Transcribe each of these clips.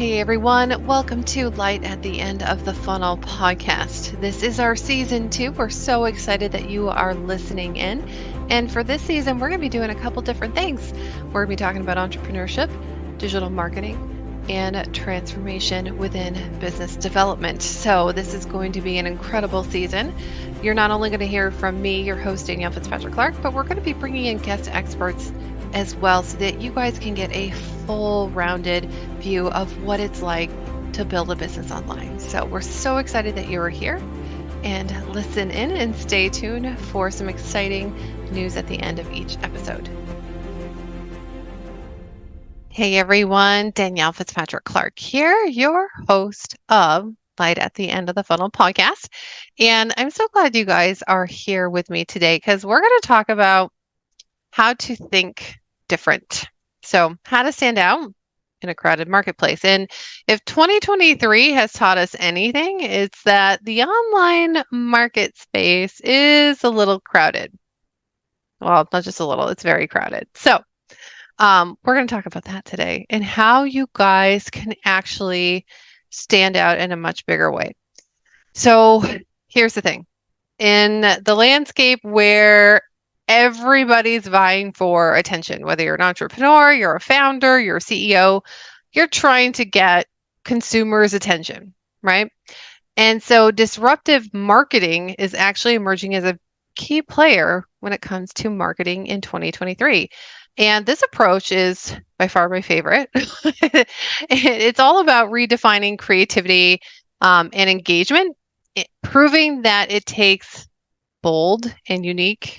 Hey everyone, welcome to Light at the End of the Funnel podcast. This is our season 2. We're so excited that you are listening in. And for this season, we're going to be doing a couple different things. We're going to be talking about entrepreneurship, digital marketing, and transformation within business development. So this is going to be an incredible season. You're not only going to hear from me, your host, Danielle Fitzpatrick-Clark, but we're going to be bringing in guest experts as well so that you guys can get a full rounded view of what it's like to build a business online. So we're so excited that you are here, and listen in and stay tuned for some exciting news at the end of each episode. Hey everyone, Danielle Fitzpatrick-Clark here, your host of Light at the End of the Funnel podcast. And I'm so glad you guys are here with me today because we're going to talk about how to think different. So how to stand out in a crowded marketplace. And if 2023 has taught us anything, it's that the online market space is a little crowded. Well, not just a little, it's very crowded. So we're going to talk about that today and how you guys can actually stand out in a much bigger way. So here's the thing. In the landscape where everybody's vying for attention, whether you're an entrepreneur, you're a founder, you're a CEO, you're trying to get consumers' attention, right? And so disruptive marketing is actually emerging as a key player when it comes to marketing in 2023. And this approach is by far my favorite. It's all about redefining creativity and engagement, proving that it takes bold and uniqueness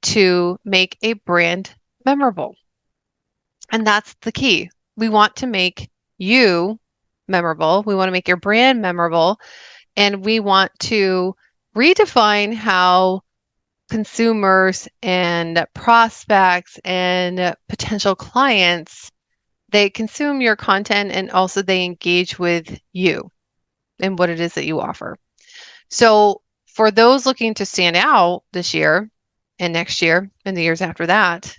to make a brand memorable. And that's the key. We want to make you memorable. We want to make your brand memorable. And we want to redefine how consumers and prospects and potential clients, they consume your content and also they engage with you and what it is that you offer. So for those looking to stand out this year and next year and the years after that,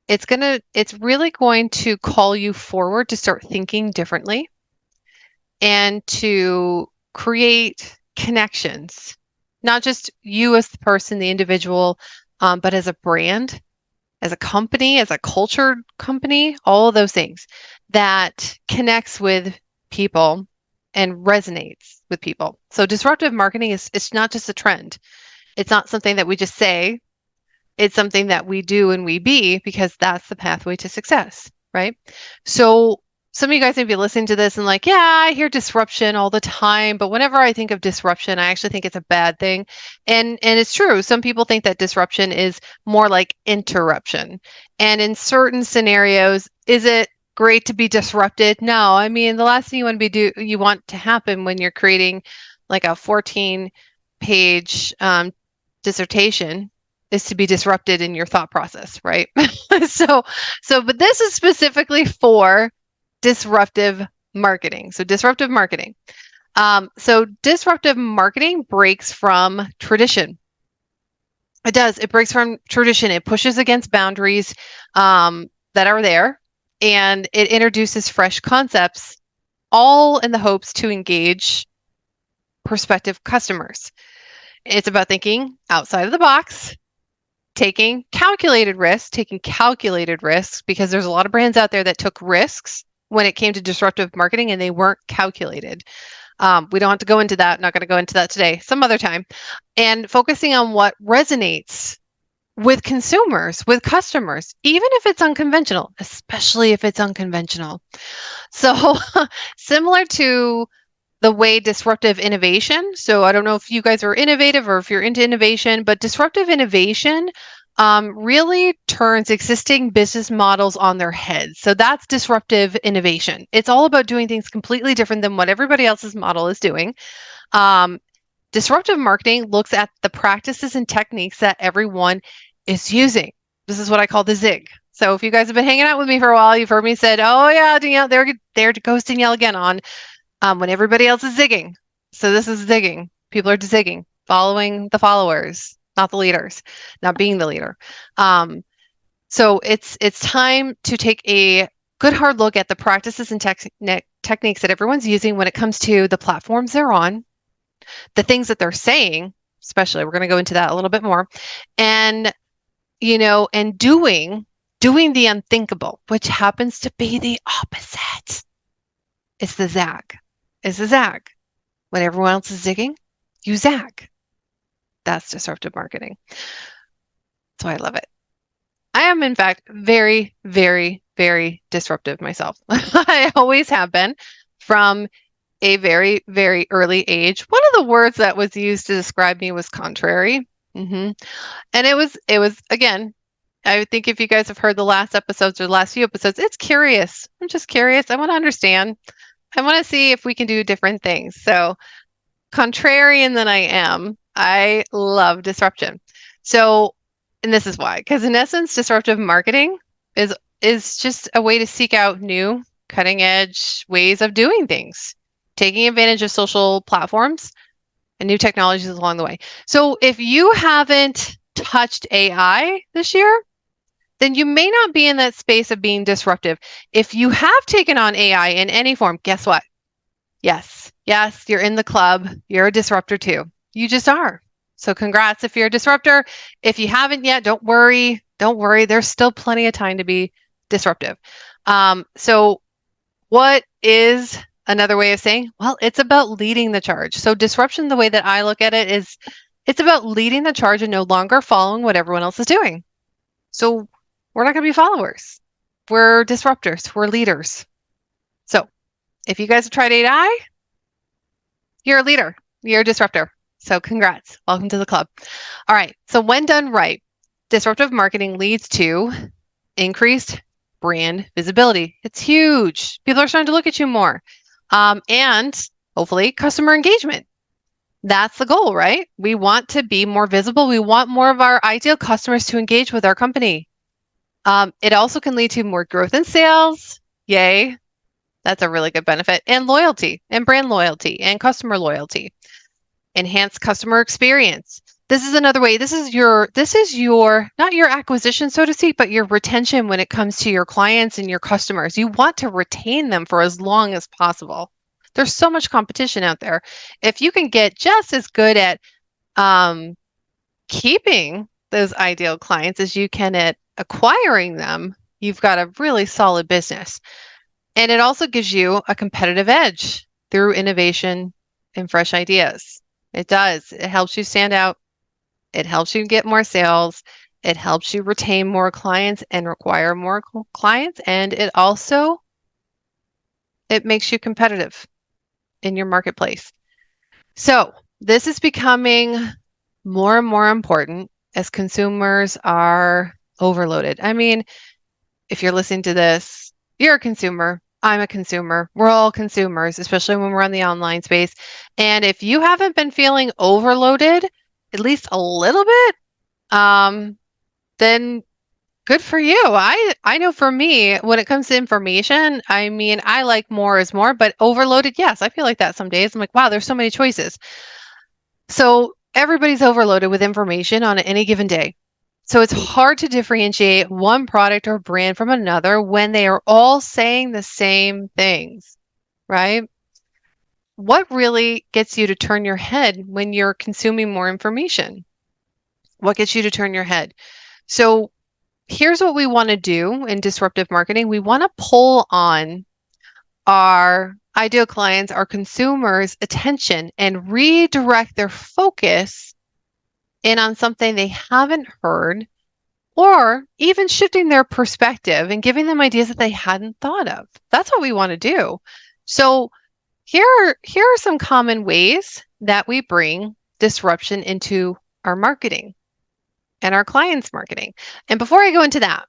it's really going to call you forward to start thinking differently and to create connections, not just you as the person, the individual, but as a brand, as a company, as a cultured company, all of those things that connects with people and resonates with people. So disruptive marketing it's not just a trend. It's not something that we just say. It's something that we do and we be because that's the pathway to success, right? So some of you guys may be listening to this and like, yeah, I hear disruption all the time, but whenever I think of disruption, I actually think it's a bad thing. And it's true. Some people think that disruption is more like interruption. And in certain scenarios, is it great to be disrupted? No, I mean, the last thing you want to happen when you're creating like a 14-page dissertation is to be disrupted in your thought process, right? But this is specifically for disruptive marketing. So disruptive marketing. So disruptive marketing breaks from tradition. It does. It breaks from tradition. It pushes against boundaries that are there. And it introduces fresh concepts, all in the hopes to engage prospective customers. It's about thinking outside of the box, taking calculated risks because there's a lot of brands out there that took risks when it came to disruptive marketing and they weren't calculated. We don't have to go into that. Not going to go into that today, some other time. And focusing on what resonates with consumers, with customers, even if it's unconventional, especially if it's unconventional. So similar to the way disruptive innovation. So I don't know if you guys are innovative or if you're into innovation, but disruptive innovation really turns existing business models on their heads. So that's disruptive innovation. It's all about doing things completely different than what everybody else's model is doing. Disruptive marketing looks at the practices and techniques that everyone is using. This is what I call the zig. So if you guys have been hanging out with me for a while, you've heard me said, oh yeah, Danielle, there goes Danielle again on when everybody else is zigging. So this is zigging. People are zigging, following the followers, not the leaders, not being the leader. So it's time to take a good hard look at the practices and techniques that everyone's using when it comes to the platforms they're on, the things that they're saying, especially, we're going to go into that a little bit more, and, and doing the unthinkable, which happens to be the opposite. It's the zag. It's the zag. When everyone else is zigging, you zag. That's disruptive marketing. So I love it. I am, in fact, very, very, very disruptive myself. I always have been from a very, very early age. One of the words that was used to describe me was contrary. And it was, again, I think if you guys have heard the last episodes or the last few episodes, it's curious. I'm just curious. I want to understand. I want to see if we can do different things. So contrarian than I am, I love disruption. So, and this is why, because in essence, disruptive marketing is just a way to seek out new cutting edge ways of doing things, taking advantage of social platforms and new technologies along the way. So if you haven't touched AI this year, then you may not be in that space of being disruptive. If you have taken on AI in any form, guess what? Yes, you're in the club. You're a disruptor too. You just are. So congrats if you're a disruptor. If you haven't yet, don't worry. There's still plenty of time to be disruptive. So what is another way of saying? Well, it's about leading the charge. So disruption, the way that I look at it, is it's about leading the charge and no longer following what everyone else is doing. So we're not going to be followers. We're disruptors. We're leaders. So if you guys have tried AI, you're a leader. You're a disruptor. So congrats. Welcome to the club. All right. So when done right, disruptive marketing leads to increased brand visibility. It's huge. People are starting to look at you more. And hopefully customer engagement. That's the goal, right? We want to be more visible. We want more of our ideal customers to engage with our company. It also can lead to more growth in sales. Yay. That's a really good benefit. And loyalty and brand loyalty and customer loyalty. Enhanced customer experience. This is another way. This is your, not your acquisition, so to speak, but your retention when it comes to your clients and your customers. You want to retain them for as long as possible. There's so much competition out there. If you can get just as good at keeping those ideal clients as you can at acquiring them, you've got a really solid business. And it also gives you a competitive edge through innovation and fresh ideas. It does. It helps you stand out. It helps you get more sales. It helps you retain more clients and acquire more clients. And it makes you competitive in your marketplace. So this is becoming more and more important as consumers are overloaded. I mean, if you're listening to this, you're a consumer. I'm a consumer. We're all consumers, especially when we're in the online space. And if you haven't been feeling overloaded, at least a little bit, then good for you. I know for me, when it comes to information, I mean, I like more is more, but overloaded, yes, I feel like that some days. I'm like, wow, there's so many choices. So everybody's overloaded with information on any given day. So it's hard to differentiate one product or brand from another when they are all saying the same things, right? What really gets you to turn your head when you're consuming more information? What gets you to turn your head? So here's what we want to do in disruptive marketing. We want to pull on our ideal clients, our consumers' attention, and redirect their focus in on something they haven't heard, or even shifting their perspective and giving them ideas that they hadn't thought of. That's what we want to do. So here are some common ways that we bring disruption into our marketing and our clients' marketing. And before I go into that,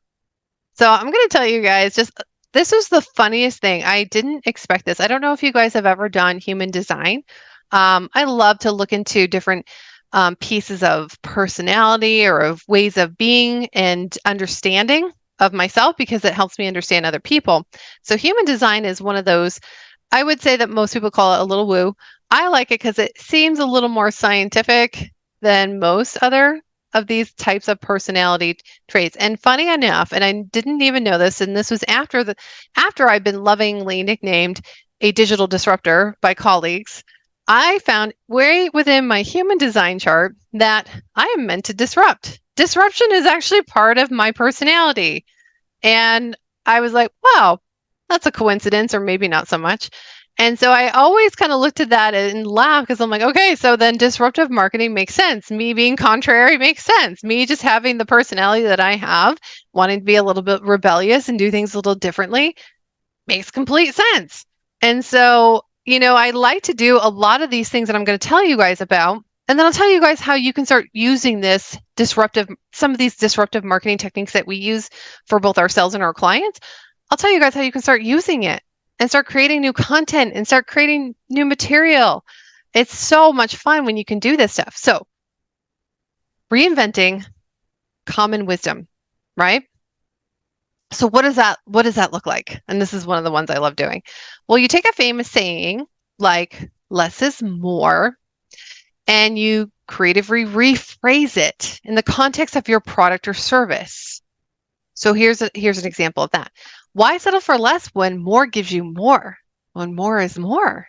so I'm going to tell you guys, this was the funniest thing. I didn't expect this. I don't know if you guys have ever done human design. I love to look into different pieces of personality or of ways of being and understanding of myself, because it helps me understand other people. So human design is one of those, I would say that most people call it a little woo. I like it because it seems a little more scientific than most other of these types of personality traits. And funny enough, and I didn't even know this, and this was after I've been lovingly nicknamed a digital disruptor by colleagues, I found way within my human design chart that I am meant to disrupt. Disruption is actually part of my personality. And I was like, wow, that's a coincidence, or maybe not so much. And so I always kind of looked at that and laughed because I'm like, okay, so then disruptive marketing makes sense. Me being contrary makes sense. Me just having the personality that I have, wanting to be a little bit rebellious and do things a little differently makes complete sense. And so, I like to do a lot of these things that I'm going to tell you guys about. And then I'll tell you guys how you can start using some of these disruptive marketing techniques that we use for both ourselves and our clients. I'll tell you guys how you can start using it and start creating new content and start creating new material. It's so much fun when you can do this stuff. So, reinventing common wisdom, right? So what does that look like? And this is one of the ones I love doing. Well, you take a famous saying like less is more, and you creatively rephrase it in the context of your product or service. So here's an example of that. Why settle for less when more gives you more? When more is more.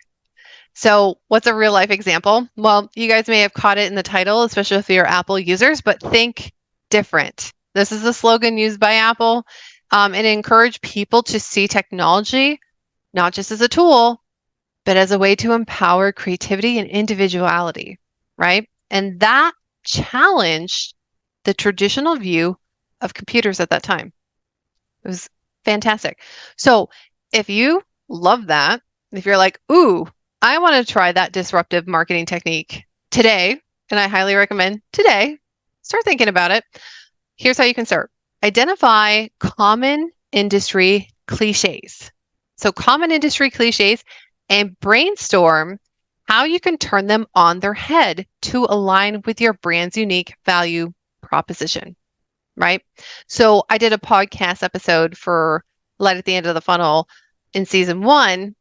So what's a real life example? Well, you guys may have caught it in the title, especially if you're Apple users, but think different. This is a slogan used by Apple, and encourage people to see technology not just as a tool, but as a way to empower creativity and individuality, right? And that challenged the traditional view of computers at that time. It was fantastic. So if you love that, if you're like, ooh, I want to try that disruptive marketing technique today, and I highly recommend today, start thinking about it. Here's how you can start. Identify common industry cliches. So common industry cliches, and brainstorm how you can turn them on their head to align with your brand's unique value proposition, right? So I did a podcast episode for Light at the End of the Funnel in season 1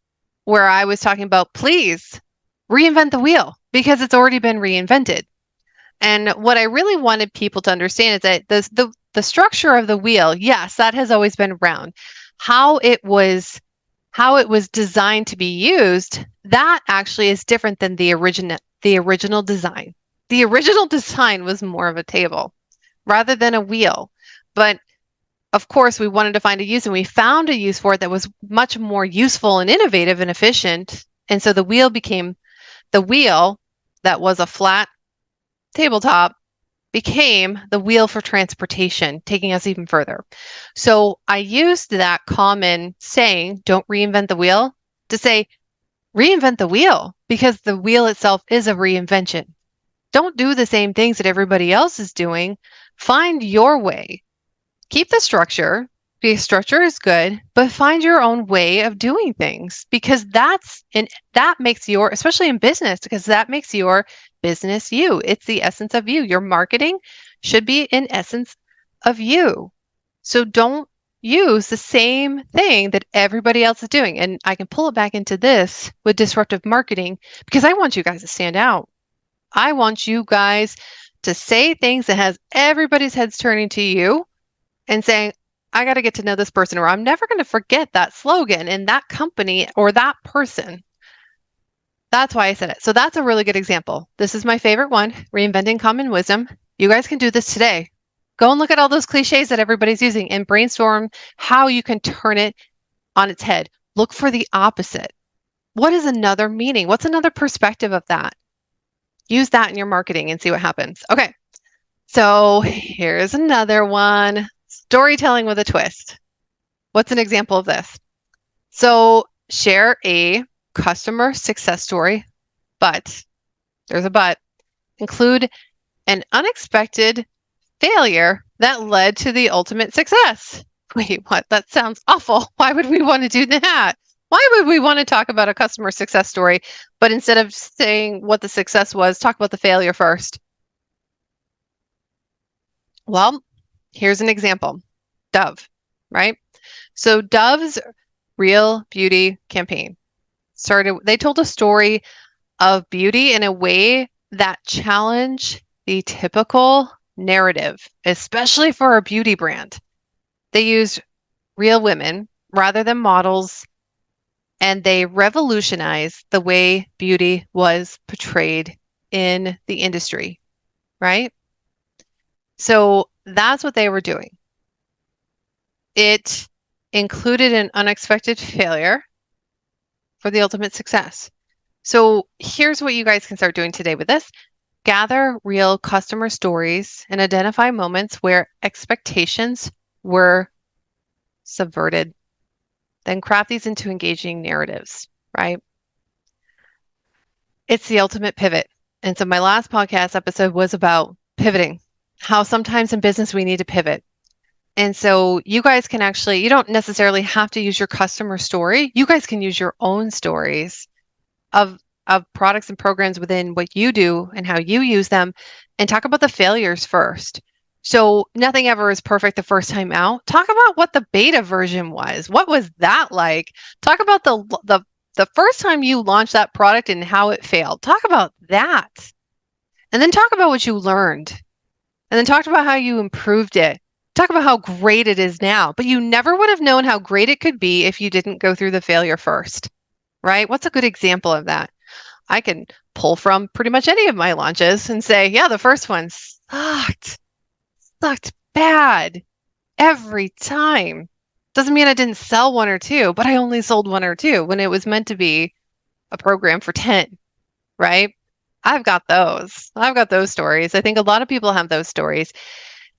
where I was talking about, please reinvent the wheel because it's already been reinvented. And what I really wanted people to understand is that the structure of the wheel, yes, that has always been around. How it was designed to be used, that actually is different than the original design. The original design was more of a table rather than a wheel. But of course, we wanted to find a use, and we found a use for it that was much more useful and innovative and efficient. And so the wheel became the wheel that was a flat tabletop became the wheel for transportation, taking us even further. So I used that common saying, don't reinvent the wheel, to say, reinvent the wheel, because the wheel itself is a reinvention. Don't do the same things that everybody else is doing. Find your way. Keep the structure. The structure is good, but find your own way of doing things, because that makes especially in business, because that makes your business you. It's the essence of you. Your marketing should be in essence of you. So don't use the same thing that everybody else is doing. And I can pull it back into this with disruptive marketing, because I want you guys to stand out. I want you guys to say things that has everybody's heads turning to you and saying, I got to get to know this person, or I'm never going to forget that slogan in that company or that person. That's why I said it. So that's a really good example. This is my favorite one, reinventing common wisdom. You guys can do this today. Go and look at all those cliches that everybody's using and brainstorm how you can turn it on its head. Look for the opposite. What is another meaning? What's another perspective of that? Use that in your marketing and see what happens. Okay, so here's another one. Storytelling with a twist. What's an example of this? So share a customer success story, but there's a but. Include an unexpected failure that led to the ultimate success. Wait, what? That sounds awful. Why would we want to do that? Why would we want to talk about a customer success story, but instead of saying what the success was, talk about the failure first? Well, here's an example. Dove, right? So Dove's Real Beauty campaign they told a story of beauty in a way that challenged the typical narrative, especially for a beauty brand. They used real women rather than models, and they revolutionized the way beauty was portrayed in the industry, right? So that's what they were doing. It included an unexpected failure for the ultimate success. So here's what you guys can start doing today with this. Gather real customer stories and identify moments where expectations were subverted. Then craft these into engaging narratives, right? It's the ultimate pivot. And so my last podcast episode was about pivoting, how sometimes in business we need to pivot. And so you guys can actually, you don't necessarily have to use your customer story. You guys can use your own stories of products and programs within what you do and how you use them, and talk about the failures first. So nothing ever is perfect the first time out. Talk about what the beta version was. What was that like? Talk about the first time you launched that product and how it failed. Talk about that. And then talk about what you learned. And then talk about how you improved it. Talk about how great it is now. But you never would have known how great it could be if you didn't go through the failure first, right? What's a good example of that? I can pull from pretty much any of my launches and say, yeah, the first one sucked bad every time. Doesn't mean I didn't sell one or two, but I only sold one or two when it was meant to be a program for 10, right? I've got those. I've got those stories. I think a lot of people have those stories.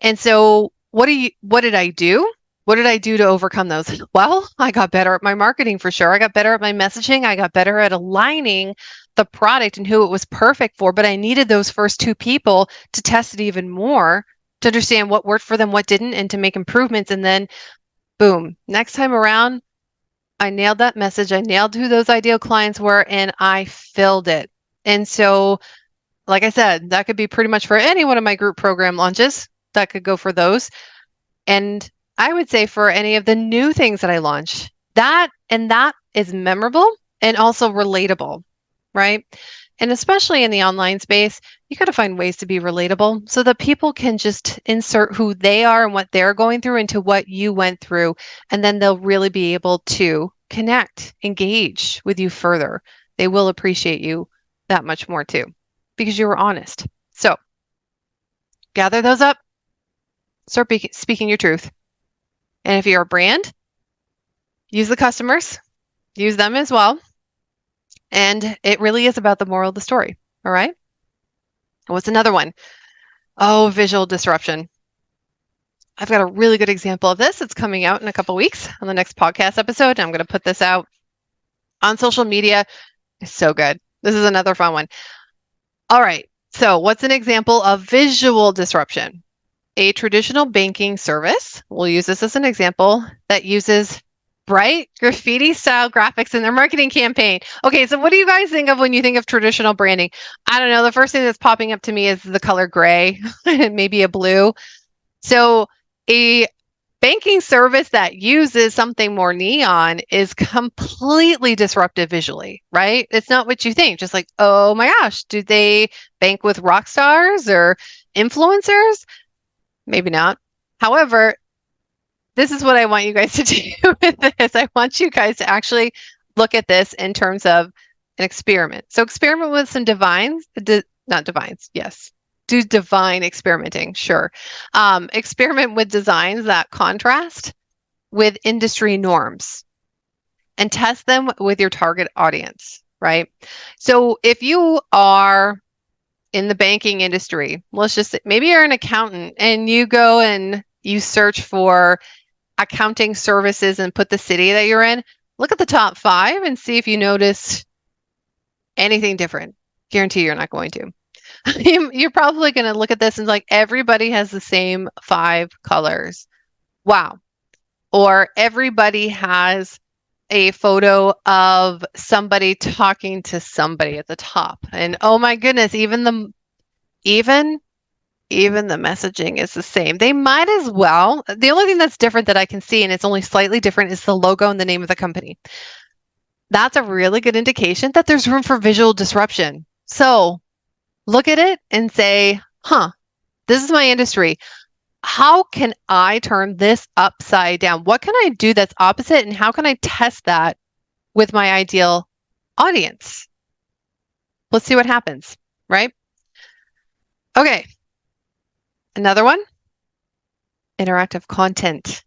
And so what did I do? What did I do to overcome those? Well, I got better at my marketing for sure. I got better at my messaging. I got better at aligning the product and who it was perfect for. But I needed those first two people to test it even more, to understand what worked for them, what didn't, and to make improvements. And then, boom, next time around, I nailed that message. I nailed who those ideal clients were, and I filled it. And so, like I said, that could be pretty much for any one of my group program launches. That could go for those. And I would say for any of the new things that I launch, that is memorable and also relatable, right? And especially in the online space, you got to find ways to be relatable so that people can just insert who they are and what they're going through into what you went through. And then they'll really be able to connect, engage with you further. They will appreciate you that much more too, because you were honest. So gather those up, start speaking your truth. And if you're a brand, use the customers, use them as well. And it really is about the moral of the story. All right. What's another one? Oh, visual disruption. I've got a really good example of this. It's coming out in a couple weeks on the next podcast episode. I'm going to put this out on social media. It's so good. This is another fun one. All right. So what's an example of visual disruption? A traditional banking service, we'll use this as an example, that uses bright graffiti style graphics in their marketing campaign. Okay, so what do you guys think of when you think of traditional branding? I don't know. The first thing that's popping up to me is the color gray, maybe a blue. So a banking service that uses something more neon is completely disruptive visually, right? It's not what you think. Just like, oh my gosh, do they bank with rock stars or influencers? Maybe not. However, this is what I want you guys to do with this. I want you guys to actually look at this in terms of an experiment. So experiment with some not divines, yes. Do divine experimenting, sure. Experiment with designs that contrast with industry norms and test them with your target audience, right? So if you are in the banking industry, let's just say, maybe you're an accountant and you go and you search for accounting services and put the city that you're in, look at the top 5 and see if you notice anything different. Guarantee you're not going to. You're probably going to look at this and like, everybody has the same 5 colors. Wow. Or everybody has a photo of somebody talking to somebody at the top. And oh my goodness, even the messaging is the same. They might as well. The only thing that's different that I can see, and it's only slightly different, is the logo and the name of the company. That's a really good indication that there's room for visual disruption. So look at it and say, huh, This is my industry. How can I turn this upside down? What can I do that's opposite? And how can I test that with my ideal audience? Let's see what happens, right? Okay. Another one, interactive content.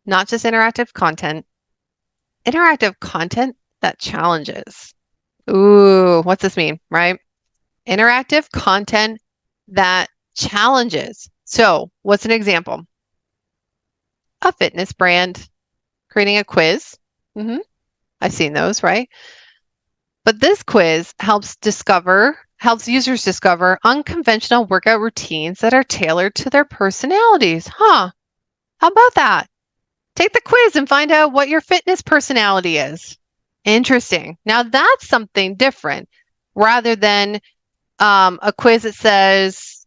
Not just interactive content that challenges. Ooh, what's this mean, right? Interactive content that challenges. So, what's an example? A fitness brand creating a quiz. I've seen those, right? But this quiz helps users discover unconventional workout routines that are tailored to their personalities. How about that? Take the quiz and find out what your fitness personality is. Interesting. Now that's something different rather than a quiz that says,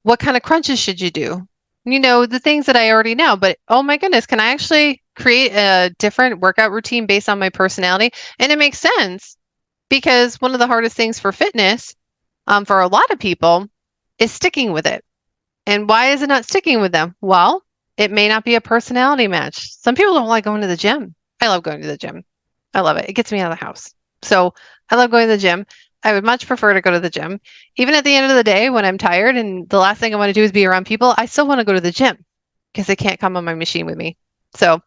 what kind of crunches should you do? The things that I already know, but oh my goodness, can I actually create a different workout routine based on my personality? And it makes sense because one of the hardest things for fitness, for a lot of people, is sticking with it. And why is it not sticking with them? Well, it may not be a personality match. Some people don't like going to the gym. I love going to the gym. I love it. It gets me out of the house. So I love going to the gym. I would much prefer to go to the gym. Even at the end of the day when I'm tired and the last thing I want to do is be around people, I still want to go to the gym because they can't come on my machine with me. So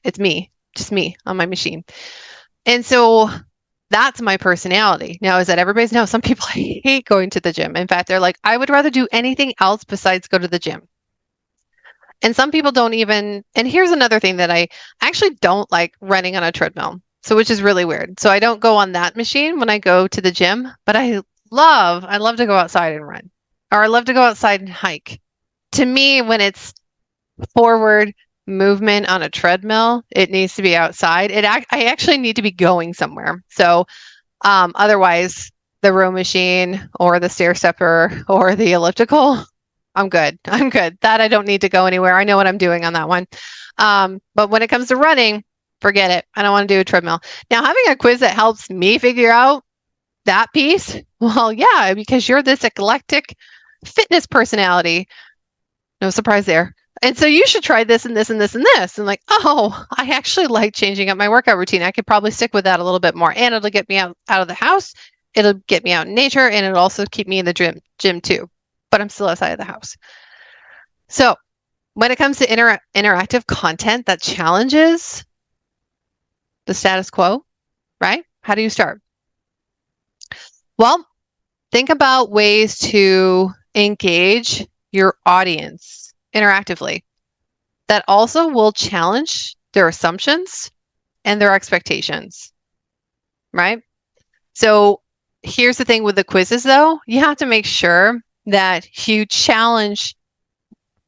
it's me, just me on my machine. And so that's my personality. Now, is that everybody's? No, some people hate going to the gym. In fact, they're like, I would rather do anything else besides go to the gym. And some people don't even, and here's another thing that I actually don't like running on a treadmill. So which is really weird. So I don't go on that machine when I go to the gym, but I love to go outside and run, or I love to go outside and hike. To me, when it's forward movement on a treadmill, it needs to be outside. I actually need to be going somewhere. So otherwise the row machine or the stair stepper or the elliptical, I'm good. That I don't need to go anywhere. I know what I'm doing on that one. But when it comes to running, forget it. I don't want to do a treadmill. Now, having a quiz that helps me figure out that piece, well, yeah, because you're this eclectic fitness personality. No surprise there. And so you should try this and this and this and this. And like, oh, I actually like changing up my workout routine. I could probably stick with that a little bit more. And it'll get me out of the house. It'll get me out in nature. And it'll also keep me in the gym too. But I'm still outside of the house. So when it comes to interactive content that challenges the status quo, right? How do you start? Well, think about ways to engage your audience interactively that also will challenge their assumptions and their expectations, right? So here's the thing with the quizzes, though. You have to make sure that you challenge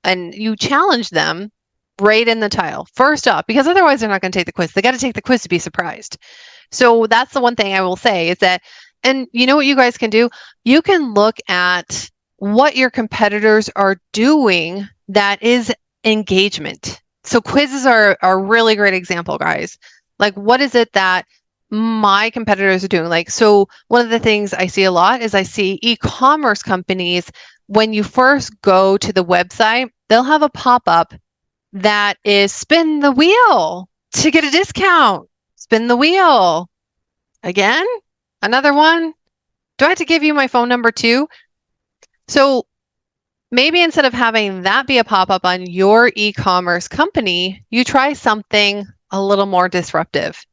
them right in the title, first off, because otherwise they're not going to take the quiz. They got to take the quiz to be surprised. So that's the one thing I will say is that, and you know what you guys can do? You can look at what your competitors are doing that is engagement. So quizzes are a really great example, guys. Like, what is it that my competitors are doing? Like, so one of the things I see a lot is I see e-commerce companies, when you first go to the website, they'll have a pop-up that is spin the wheel to get a discount. Spin the wheel. Again, another one. Do I have to give you my phone number too? So maybe instead of having that be a pop-up on your e-commerce company, you try something a little more disruptive.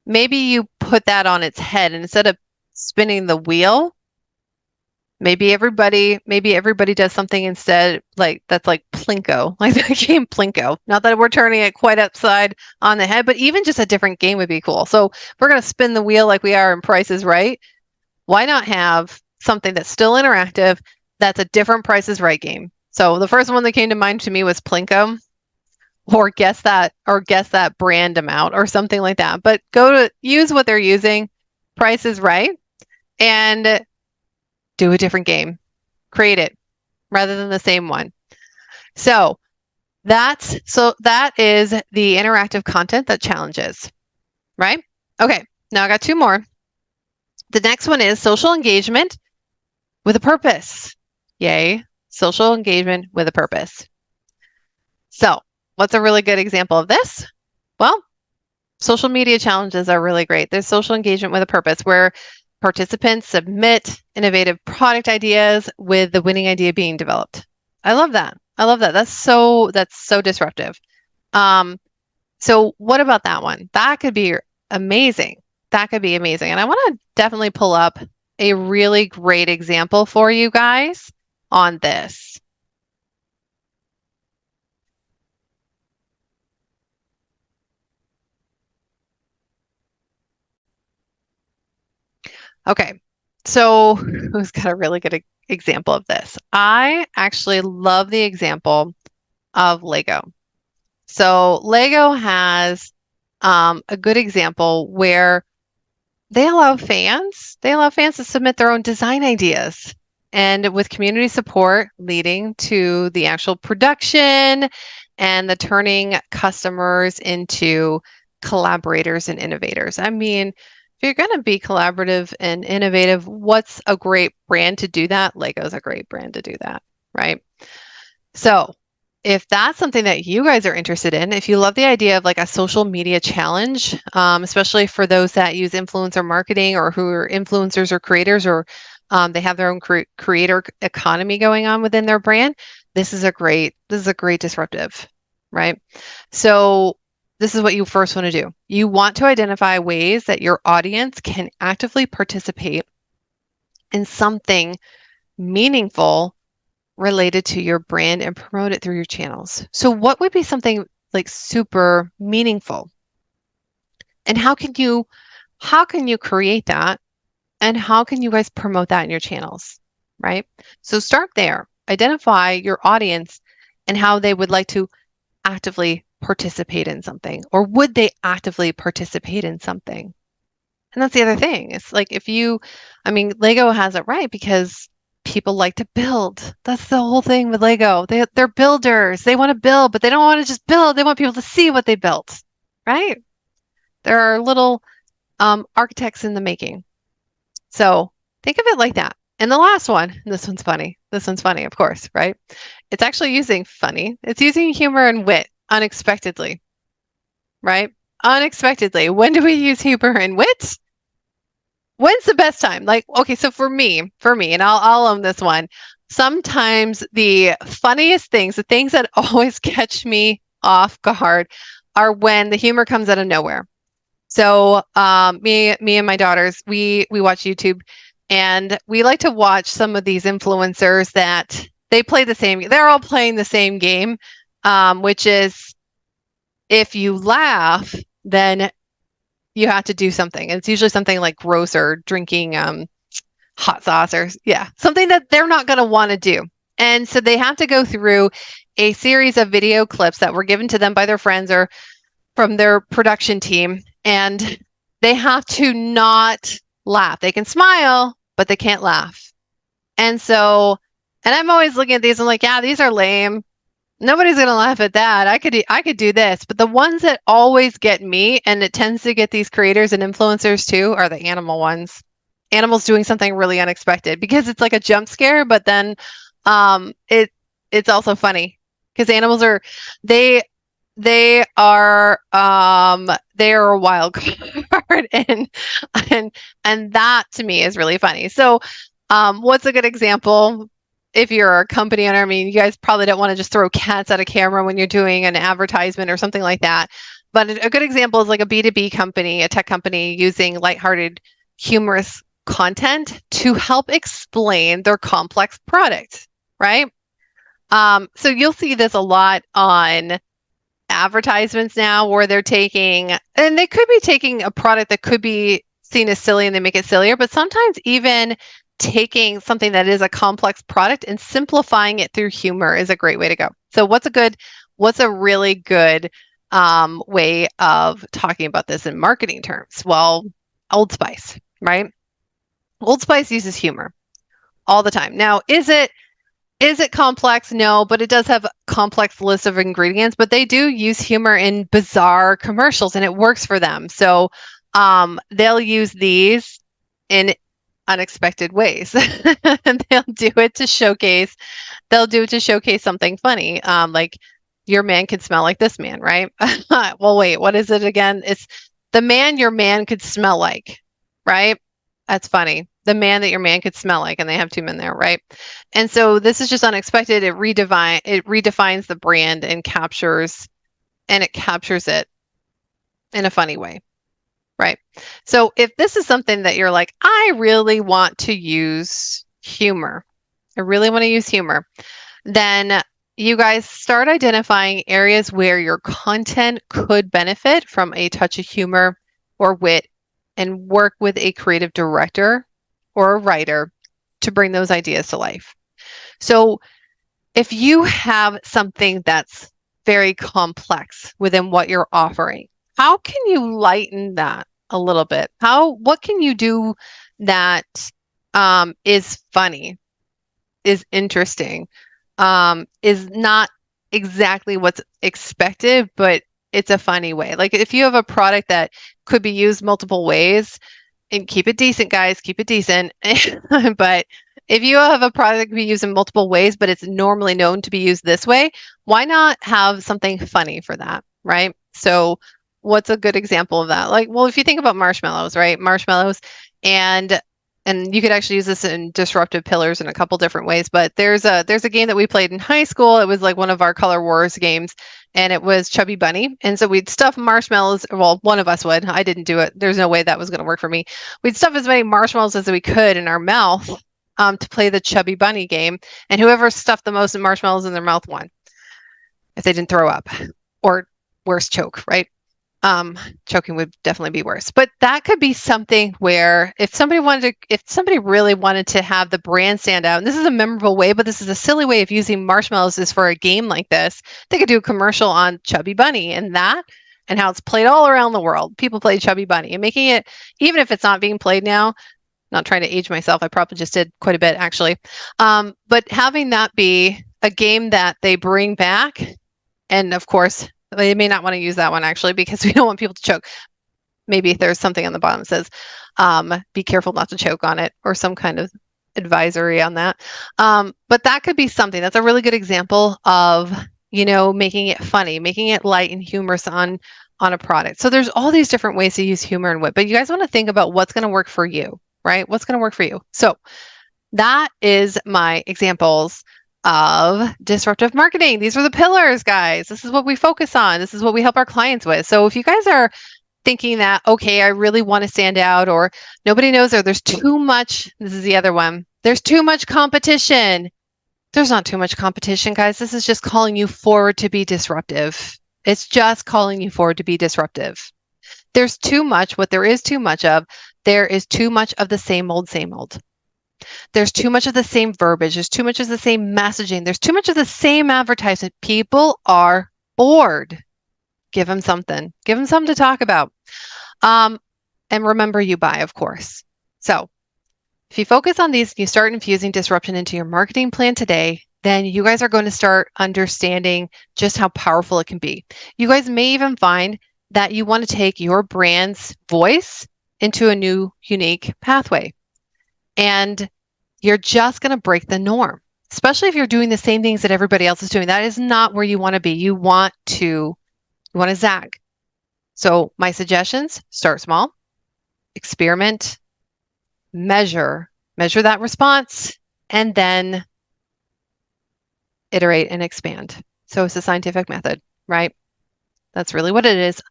Maybe you put that on its head, and instead of spinning the wheel, maybe everybody does something instead, like that's like Plinko, like the game Plinko. Not that we're turning it quite upside on the head, but even just a different game would be cool. So if we're going to spin the wheel like we are in Price is Right, why not have something that's still interactive, that's a different Price is Right game? So the first one that came to mind to me was Plinko, or guess that brand amount or something like that. But go to use what they're using, Price is Right, and do a different game. Create it rather than the same one. So that is the interactive content that challenges, right? Okay, now I got two more. The next one is social engagement with a purpose. Yay. social engagement with a purpose. So, what's a really good example of this? Well, social media challenges are really great. There's social engagement with a purpose where participants submit innovative product ideas with the winning idea being developed. I love that. I love that. That's so disruptive. So what about that one? That could be amazing. That could be amazing. And I want to definitely pull up a really great example for you guys on this. Okay, so who's got a really good example of this? I actually love the example of Lego. So Lego has a good example where they allow fans to submit their own design ideas. And with community support leading to the actual production and the turning customers into collaborators and innovators. I mean, if you're going to be collaborative and innovative, what's a great brand to do that? Lego's a great brand to do that, right? So if that's something that you guys are interested in, if you love the idea of like a social media challenge, especially for those that use influencer marketing or who are influencers or creators, or they have their own creator economy going on within their brand, this is a great disruptive, right? So this is what you first want to do. You want to identify ways that your audience can actively participate in something meaningful related to your brand and promote it through your channels. So what would be something like super meaningful? And how can you create that? And how can you guys promote that in your channels? Right? So start there. Identify your audience and how they would like to actively participate in something, or would they actively participate in something? And that's the other thing. It's like Lego has it right because people like to build. That's the whole thing with Lego. They're builders. They want to build, but they don't want to just build. They want people to see what they built, right? There are little architects in the making. So think of it like that. And the last one, this one's funny. This one's funny, of course, right? It's actually using funny. It's using humor and wit unexpectedly, right? Unexpectedly. When do we use humor and wit? When's the best time? Like, okay, so for me, and I'll own this one. Sometimes the funniest things, the things that always catch me off guard, are when the humor comes out of nowhere. So, me and my daughters, we watch YouTube, and we like to watch some of these influencers that they play the same. They're all playing the same game, which is if you laugh, then you have to do something. It's usually something like gross or drinking hot sauce or something that they're not going to want to do. And so they have to go through a series of video clips that were given to them by their friends or from their production team. And they have to not laugh. They can smile, but they can't laugh. And I'm always looking at these and like, yeah, these are lame. Nobody's going to laugh at that. I could do this. But the ones that always get me, and it tends to get these creators and influencers too, are the animal ones. Animals doing something really unexpected because it's like a jump scare, but then it's also funny because animals are they are a wild card and that to me is really funny. So what's a good example? If you're a company owner, I mean, you guys probably don't want to just throw cats at a camera when you're doing an advertisement or something like that. But a good example is like a B2B company, a tech company using lighthearted, humorous content to help explain their complex product, right? So you'll see this a lot on advertisements now where they could be taking a product that could be seen as silly and they make it sillier, but sometimes even taking something that is a complex product and simplifying it through humor is a great way to go. So what's a really good way of talking about this in marketing terms? Well, Old Spice, right? Old Spice uses humor all the time. Now, is it complex? No, but it does have a complex list of ingredients, but they do use humor in bizarre commercials and it works for them. So they'll use these in unexpected ways. They'll do it to showcase. They'll do it to showcase something funny. Like your man could smell like this man, right? Well, wait, what is it again? It's the man your man could smell like, right? That's funny. The man that your man could smell like, and they have two men there, right? And so this is just unexpected. It redefines the brand and captures it in a funny way, right? So if this is something that you're like, I really want to use humor, then you guys start identifying areas where your content could benefit from a touch of humor or wit, and work with a creative director or a writer to bring those ideas to life. So if you have something that's very complex within what you're offering, how can you lighten that a little bit? What can you do that is funny, is interesting, is not exactly what's expected, but it's a funny way. Like if you have a product that could be used multiple ways, and keep it decent, guys, keep it decent. But if you have a product that can be used in multiple ways, but it's normally known to be used this way, why not have something funny for that, right? So what's a good example of that? Like, well, if you think about marshmallows, right? Marshmallows, and you could actually use this in disruptive pillars in a couple different ways, but there's a game that we played in high school. It was like one of our Color Wars games, and it was Chubby Bunny. And so we'd stuff marshmallows. Well, one of us would. I didn't do it. There's no way that was going to work for me. We'd stuff as many marshmallows as we could in our mouth to play the Chubby Bunny game. And whoever stuffed the most marshmallows in their mouth won, if they didn't throw up or worse, choke, right? Choking would definitely be worse, but that could be something where if somebody really wanted to have the brand stand out, and this is a memorable way, but this is a silly way of using marshmallows is for a game like this, they could do a commercial on Chubby Bunny and how it's played all around the world. People play Chubby Bunny, and making it, even if it's not being played now, not trying to age myself, I probably just did quite a bit actually. But having that be a game that they bring back, and of course, they may not want to use that one actually because we don't want people to choke. Maybe there's something on the bottom that says, be careful not to choke on it, or some kind of advisory on that. But that could be something. That's a really good example of, making it funny, making it light and humorous on a product. So there's all these different ways to use humor and wit, but you guys want to think about what's going to work for you, right? What's going to work for you? So that is my examples of disruptive marketing. These are the pillars, guys. This is what we focus on. This is what we help our clients with. So if you guys are thinking that, okay, I really want to stand out, or nobody knows, or there's too much, this is the other one. There's too much competition. There's not too much competition, guys. This is just calling you forward to be disruptive. It's just calling you forward to be disruptive. There's too much. What there is too much of, there is too much of the same old, same old. There's too much of the same verbiage. There's too much of the same messaging. There's too much of the same advertisement. People are bored. Give them something. Give them something to talk about. And remember, you buy, of course. So if you focus on these, you start infusing disruption into your marketing plan today, then you guys are going to start understanding just how powerful it can be. You guys may even find that you want to take your brand's voice into a new, unique pathway. And you're just going to break the norm, especially if you're doing the same things that everybody else is doing. That is not where you want to be. You want to zag. So my suggestions: start small, experiment, measure that response, and then iterate and expand. So it's a scientific method, right? That's really what it is.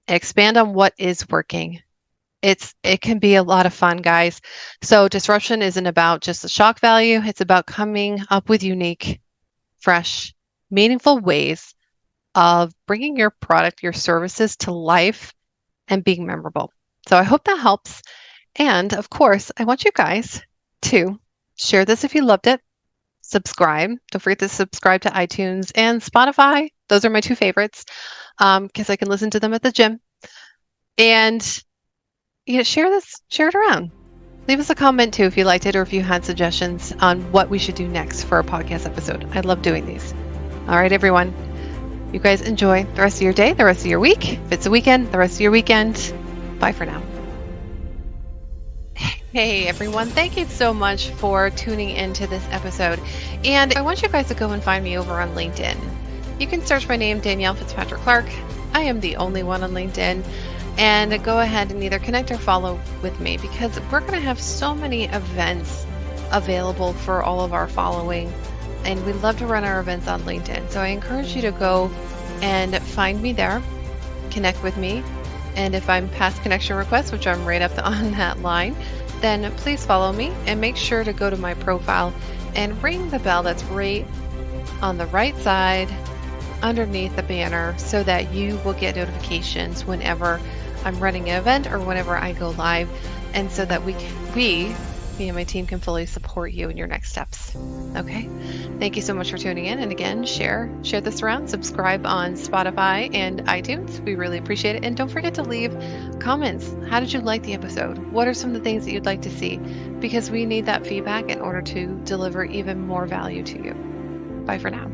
Expand on what is working. It can be a lot of fun, guys. So disruption isn't about just the shock value. It's about coming up with unique, fresh, meaningful ways of bringing your product, your services to life and being memorable. So I hope that helps. And of course, I want you guys to share this if you loved it. Subscribe. Don't forget to subscribe to iTunes and Spotify. Those are my two favorites because I can listen to them at the gym. And share it around. Leave us a comment too if you liked it, or if you had suggestions on what we should do next for a podcast episode. I love doing these. All right, everyone. You guys enjoy the rest of your day, the rest of your week. If it's a weekend, the rest of your weekend. Bye for now. Hey everyone, thank you so much for tuning into this episode. And I want you guys to go and find me over on LinkedIn. You can search my name, Danielle Fitzpatrick Clark. I am the only one on LinkedIn. And go ahead and either connect or follow with me because we're going to have so many events available for all of our following. And we love to run our events on LinkedIn. So I encourage you to go and find me there, connect with me. And if I'm past connection requests, which I'm right up on that line, then please follow me and make sure to go to my profile and ring the bell that's right on the right side underneath the banner so that you will get notifications whenever I'm running an event or whenever I go live, and so that me and my team can fully support you in your next steps. Okay. Thank you so much for tuning in. And again, share this around, subscribe on Spotify and iTunes. We really appreciate it. And don't forget to leave comments. How did you like the episode? What are some of the things that you'd like to see? Because we need that feedback in order to deliver even more value to you. Bye for now.